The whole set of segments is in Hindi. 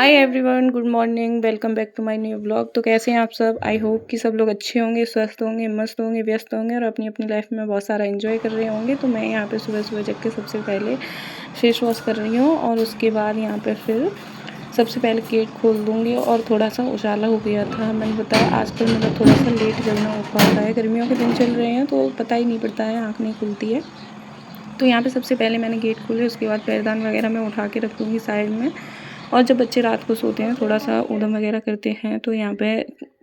Hi everyone, good morning, welcome back to my new blog. तो कैसे हैं आप सब? आई होप कि सब लोग अच्छे होंगे, स्वस्थ होंगे, मस्त होंगे, व्यस्त होंगे और अपनी अपनी लाइफ में बहुत सारा एंजॉय कर रहे होंगे। तो मैं यहाँ पे सुबह सुबह जग के सबसे पहले फेस वॉश कर रही हूँ और उसके बाद यहाँ पे फिर सबसे पहले गेट खोल दूँगी। और थोड़ा सा उजाला हो गया था, मैंने बताया आजकल मेरा थोड़ा सा लेट जगना हो पाता है। गर्मियों के दिन चल रहे हैं तो पता ही नहीं पड़ता है, आँख नहीं खुलती है। तो यहाँ पे सबसे पहले मैंने गेट खोले, उसके बाद पैरदान वगैरह मैं उठा के रख दूँगी साइड में। और जब बच्चे रात को सोते हैं थोड़ा सा ऊधम वगैरह करते हैं तो यहाँ पे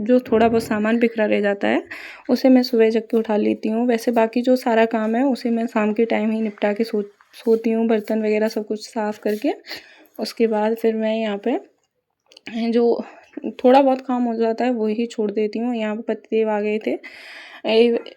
जो थोड़ा बहुत सामान बिखरा रह जाता है उसे मैं सुबह जग के उठा लेती हूँ। वैसे बाकी जो सारा काम है उसे मैं शाम के टाइम ही निपटा के सोती हूँ, बर्तन वगैरह सब कुछ साफ़ करके। उसके बाद फिर मैं यहाँ पे जो थोड़ा बहुत काम हो जाता है वही छोड़ देती हूँ। यहाँ पे पतिदेव आ गए थे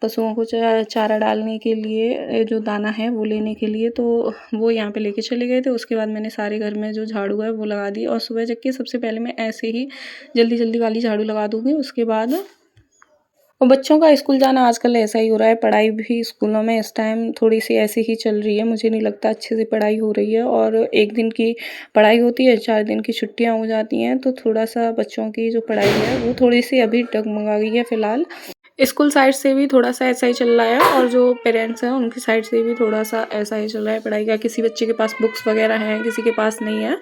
पशुओं को चारा डालने के लिए, जो दाना है वो लेने के लिए, तो वो यहाँ पे लेके चले गए थे। उसके बाद मैंने सारे घर में जो झाड़ू है वो लगा दी। और सुबह जग के सबसे पहले मैं ऐसे ही जल्दी जल्दी वाली झाड़ू लगा दूँगी। उसके बाद और बच्चों का स्कूल जाना आजकल ऐसा ही हो रहा है। पढ़ाई भी स्कूलों में इस टाइम थोड़ी सी ऐसी ही चल रही है, मुझे नहीं लगता अच्छे से पढ़ाई हो रही है। और एक दिन की पढ़ाई होती है, 4 दिन की छुट्टियां हो जाती हैं, तो थोड़ा सा बच्चों की जो पढ़ाई है वो थोड़ी सी अभी डगमगा गई है फ़िलहाल। स्कूल साइड से भी थोड़ा सा ऐसा ही चल रहा है और जो पेरेंट्स हैं उनकी साइड से भी थोड़ा सा ऐसा ही चल रहा है पढ़ाई का। किसी बच्चे के पास बुक्स वगैरह हैं, किसी के पास नहीं है,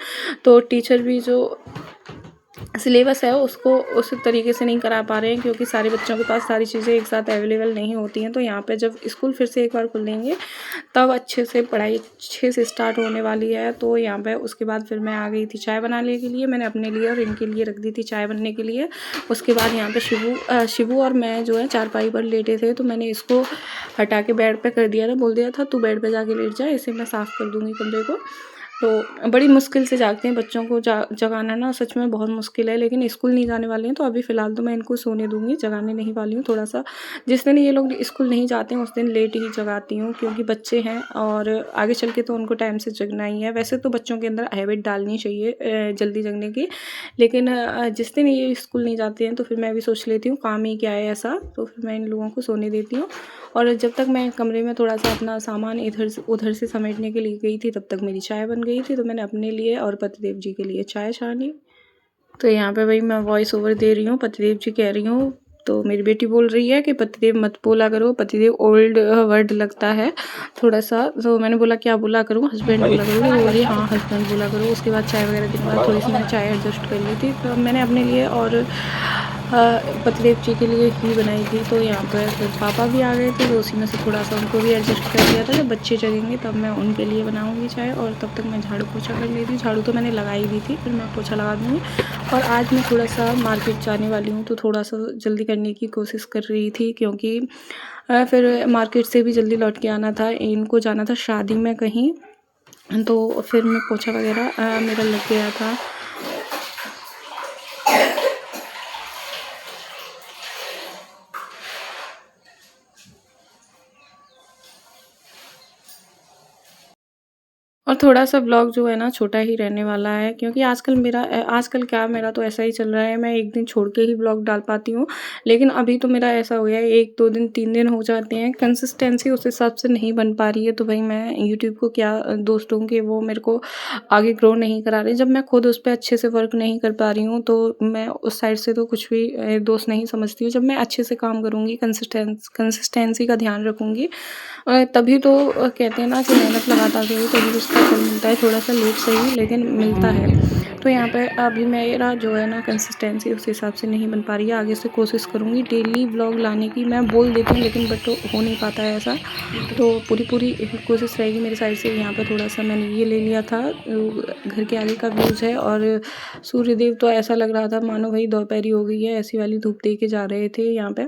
तो टीचर भी जो सिलेबस है उसको उस तरीके से नहीं करा पा रहे हैं, क्योंकि सारे बच्चों के पास सारी चीज़ें एक साथ अवेलेबल नहीं होती हैं। तो यहाँ पे जब स्कूल फिर से एक बार खुलेंगे तब अच्छे से पढ़ाई अच्छे से स्टार्ट होने वाली है। तो यहाँ पे उसके बाद फिर मैं आ गई थी चाय बनाने के लिए। मैंने अपने लिए और इनके लिए रख दी थी चाय बनने के लिए। उसके बाद यहाँ पे शिबू और मैं जो है चारपाई पर लेटे थे, तो मैंने इसको हटा के बेड पर कर दिया था। बोल दिया था तू बेड पर जाके लेट जा, इसे मैं साफ़ कर दूँगी कमरे को। तो बड़ी मुश्किल से जागते हैं बच्चों को, जगाना ना सच में बहुत मुश्किल है। लेकिन स्कूल नहीं जाने वाले हैं तो अभी फ़िलहाल तो मैं इनको सोने दूँगी, जगाने नहीं वाली हूँ। थोड़ा सा जिस दिन ये लोग स्कूल नहीं जाते हैं उस दिन लेट ही जगाती हूँ, क्योंकि बच्चे हैं और आगे चल के तो उनको टाइम से जगना ही है। वैसे तो बच्चों के अंदर हैबिट डालनी चाहिए जल्दी जगने की, लेकिन जिस दिन ये स्कूल नहीं जाते हैं तो फिर मैं भी सोच लेती हूँ काम ही क्या है ऐसा, तो फिर मैं इन लोगों को सोने देती हूँ। और जब तक मैं कमरे में थोड़ा सा अपना सामान इधर से उधर से समेटने के लिए गई थी तब तक मेरी चाय बन गई थी। तो मैंने अपने लिए और पतिदेव जी के लिए चाय छानी। तो यहाँ पे भाई मैं वॉइस ओवर दे रही हूँ, पतिदेव जी कह रही हूँ। तो मेरी बेटी बोल रही है कि पतिदेव मत बोला करो, पतिदेव ओल्ड वर्ड लगता है थोड़ा सा। तो मैंने बोला क्या बोला करूँ, हस्बैंड बोला करो। वो बोल रही हाँ हस्बैंड बोला करो। उसके बाद चाय वगैरह के बाद थोड़ी सी मैंने चाय एडजस्ट कर ली थी, तो मैंने अपने लिए और पतिदेव जी के लिए ही बनाई थी। तो यहाँ पर फिर पापा भी आ गए थे, तो उसी में से थोड़ा सा उनको भी एडजस्ट कर दिया था। जब बच्चे जगेंगे तब मैं उनके लिए बनाऊँगी चाय, और तब तक मैं झाड़ू पोछा कर लेती। झाड़ू तो मैंने लगाई दी थी, फिर मैं पोछा लगा दूँगी। और आज मैं थोड़ा सा मार्केट जाने वाली हूँ, तो थोड़ा सा जल्दी करने की कोशिश कर रही थी, क्योंकि फिर मार्केट से भी जल्दी लौट के आना था। इनको जाना था शादी में कहीं, तो फिर मैं पोछा वगैरह मेरा लग गया था। और थोड़ा सा ब्लॉग जो है ना छोटा ही रहने वाला है, क्योंकि आजकल क्या मेरा तो ऐसा ही चल रहा है। मैं एक दिन छोड़ के ही ब्लॉग डाल पाती हूँ, लेकिन अभी तो मेरा ऐसा हो गया है 1-2 दिन 3 दिन हो जाते हैं, कंसिस्टेंसी उस हिसाब से नहीं बन पा रही है। तो भाई मैं यूट्यूब को क्या दोष दूँ कि वो मेरे को आगे ग्रो नहीं करा रहे। जब मैं खुद उस पर अच्छे से वर्क नहीं कर पा रही हूँ तो मैं उस साइड से तो कुछ भी दोष नहीं समझती हूँ। जब मैं अच्छे से काम करूँगी, कंसिस्टेंसी का ध्यान रखूँगी, तभी तो कहते हैं ना कि मेहनत लगातार करो तभी उसका फल मिलता है। थोड़ा सा लेट सही लेकिन मिलता है। तो यहाँ पे अभी मेरा जो है ना कंसिस्टेंसी उस हिसाब से नहीं बन पा रही है। आगे से कोशिश करूँगी डेली व्लॉग लाने की। मैं बोल देती हूँ लेकिन बट हो नहीं पाता है ऐसा, तो पूरी कोशिश रहेगी मेरी साइड से। यहाँ पे थोड़ा सा मैंने ये ले लिया था, घर के आगे का व्यूज़ है, और सूर्यदेव तो ऐसा लग रहा था मानो भाई दोपहरी हो गई है, ऐसी वाली धूप दे के जा रहे थे यहाँ पे।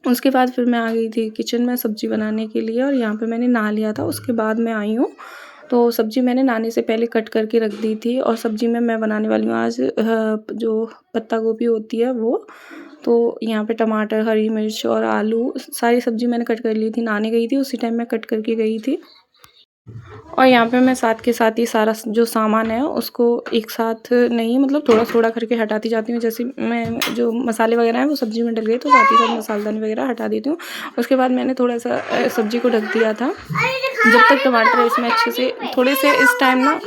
उसके बाद फिर मैं आ गई थी किचन में सब्ज़ी बनाने के लिए, और यहाँ पे मैंने नहा लिया था। उसके बाद मैं आई हूँ, तो सब्ज़ी मैंने नहाने से पहले कट करके रख दी थी। और सब्ज़ी में मैं बनाने वाली हूँ आज जो पत्ता गोभी होती है वो। तो यहाँ पे टमाटर, हरी मिर्च और आलू सारी सब्ज़ी मैंने कट कर ली थी। नहाने गई थी उसी टाइम मैं कट करके गई थी। और यहाँ पे मैं साथ के साथ ही सारा जो सामान है उसको एक साथ नहीं, मतलब थोड़ा थोड़ा करके हटाती जाती हूँ। जैसे मैं जो मसाले वगैरह हैं वो सब्ज़ी में डल गए तो साथ ही साथ मसालेदानी वगैरह हटा देती हूँ। उसके बाद मैंने थोड़ा सा सब्ज़ी को ढक दिया था जब तक टमाटर इसमें अच्छे से थोड़े से इस टाइम ना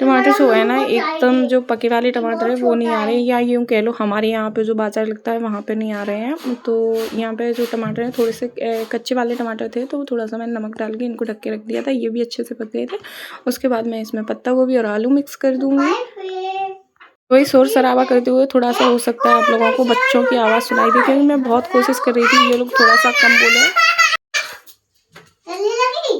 टमाटर जो है ना एकदम जो पके वाले टमाटर है वो नहीं आ रहे हैं, या यूँ कह लो हमारे यहाँ पे जो बाजार लगता है वहाँ पे नहीं आ रहे हैं। तो यहाँ पे जो टमाटर हैं थोड़े से कच्चे वाले टमाटर थे, तो थोड़ा सा मैंने नमक डाल के इनको ढक के रख दिया था, ये भी अच्छे से पक गए थे। उसके बाद मैं इसमें पत्ता गोभी और आलू मिक्स कर दूँगी। वही शोर शराबा करते हुए थोड़ा सा हो सकता है आप लोगों को बच्चों की आवाज़ सुनाई दी, क्योंकि मैं बहुत कोशिश कर रही थी ये लोग थोड़ा सा कम बोले।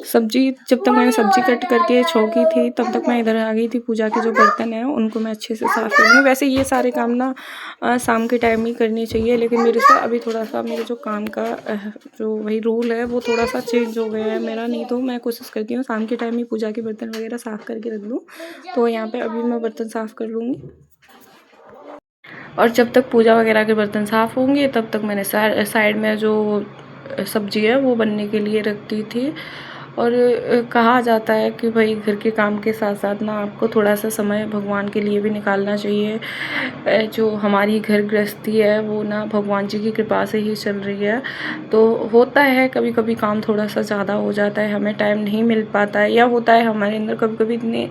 सब्जी जब तक मैंने सब्जी कट करके छोंकी थी तब तक मैं इधर आ गई थी। पूजा के जो बर्तन हैं उनको मैं अच्छे से साफ़ कर रही हूँ। वैसे ये सारे काम ना शाम के टाइम ही करनी चाहिए, लेकिन मेरे से अभी थोड़ा सा मेरे जो काम का जो वही रूल है वो थोड़ा सा चेंज हो गया है मेरा। नहीं तो मैं कोशिश करती हूँ शाम के टाइम ही पूजा के बर्तन वगैरह साफ़ करके रख दूँ। तो यहाँ पर अभी मैं बर्तन साफ़ कर लूँगी, और जब तक पूजा वगैरह के बर्तन साफ़ होंगे तब तक मैंने साइड में जो सब्ज़ी है वो बनने के लिए रख दी थी। और कहा जाता है कि भाई घर के काम के साथ साथ ना आपको थोड़ा सा समय भगवान के लिए भी निकालना चाहिए। जो हमारी घर गृहस्थी है वो ना भगवान जी की कृपा से ही चल रही है। तो होता है कभी कभी काम थोड़ा सा ज़्यादा हो जाता है, हमें टाइम नहीं मिल पाता है, या होता है हमारे अंदर कभी कभी इतनी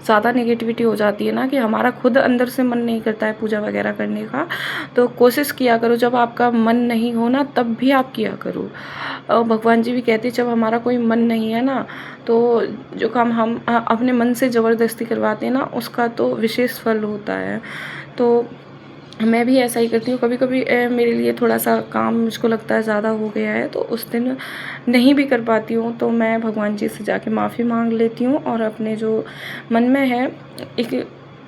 ज़्यादा नेगेटिविटी हो जाती है ना कि हमारा खुद अंदर से मन नहीं करता है पूजा वगैरह करने का। तो कोशिश किया करो जब आपका मन नहीं हो ना तब भी आप किया करो। और भगवान जी भी कहते हैं जब हमारा कोई मन नहीं है ना तो जो काम हम अपने मन से ज़बरदस्ती करवाते हैं ना उसका तो विशेष फल होता है। तो मैं भी ऐसा ही करती हूँ। कभी कभी मेरे लिए थोड़ा सा काम मुझको लगता है ज़्यादा हो गया है तो उस दिन नहीं भी कर पाती हूँ, तो मैं भगवान जी से जाके माफ़ी मांग लेती हूँ। और अपने जो मन में है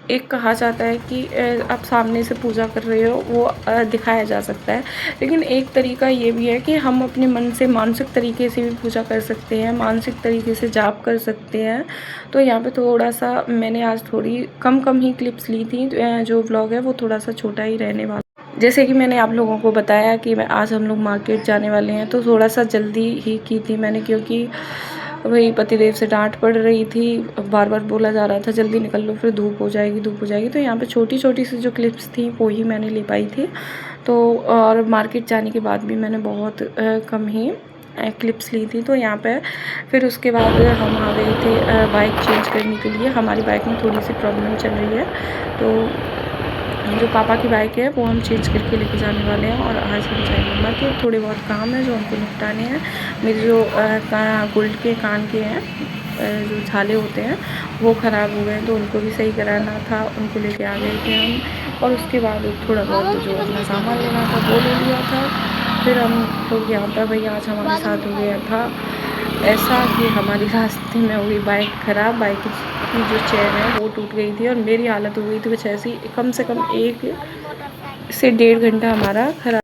एक कहा जाता है कि आप सामने से पूजा कर रहे हो वो दिखाया जा सकता है, लेकिन एक तरीका ये भी है कि हम अपने मन से मानसिक तरीके से भी पूजा कर सकते हैं, मानसिक तरीके से जाप कर सकते हैं। तो यहाँ पे थोड़ा सा मैंने आज थोड़ी कम ही क्लिप्स ली थी, जो व्लॉग है वो थोड़ा सा छोटा ही रहने वाला। जैसे कि मैंने आप लोगों को बताया कि आज हम लोग मार्केट जाने वाले हैं, तो थोड़ा सा जल्दी ही की थी मैंने, क्योंकि वही पतिदेव से डांट पड़ रही थी, बार बार बोला जा रहा था जल्दी निकल लो फिर धूप हो जाएगी धूप हो जाएगी। तो यहाँ पे छोटी छोटी सी जो क्लिप्स थी वो ही मैंने ले पाई थी। तो और मार्केट जाने के बाद भी मैंने बहुत कम ही क्लिप्स ली थी। तो यहाँ पे फिर उसके बाद हम आ गए थे बाइक चेंज करने के लिए। हमारी बाइक में थोड़ी सी प्रॉब्लम चल रही है, तो जो पापा की बाइक है वो हम चेंज करके लेके जाने वाले हैं। और आज हम जाएंगे मार्केट, थोड़े बहुत काम है जो हमको निपटाने हैं। मेरे जो गोल्ड के कान के हैं जो झाले होते हैं वो ख़राब हो गए, तो उनको भी सही कराना था, उनको लेके आ गए थे हम। और उसके बाद थोड़ा बहुत जो अपना सामान लेना था वो ले लिया था। फिर हम लोग यहाँ पर भाई आज हमारे साथ हो गया था ऐसा कि हमारी रास्ते में हुई बाइक ख़राब। बाइक की जो चेन है वो टूट गई थी और मेरी हालत हो गई थी कुछ ऐसी, कम से कम 1 से 1.5 घंटा हमारा खराब।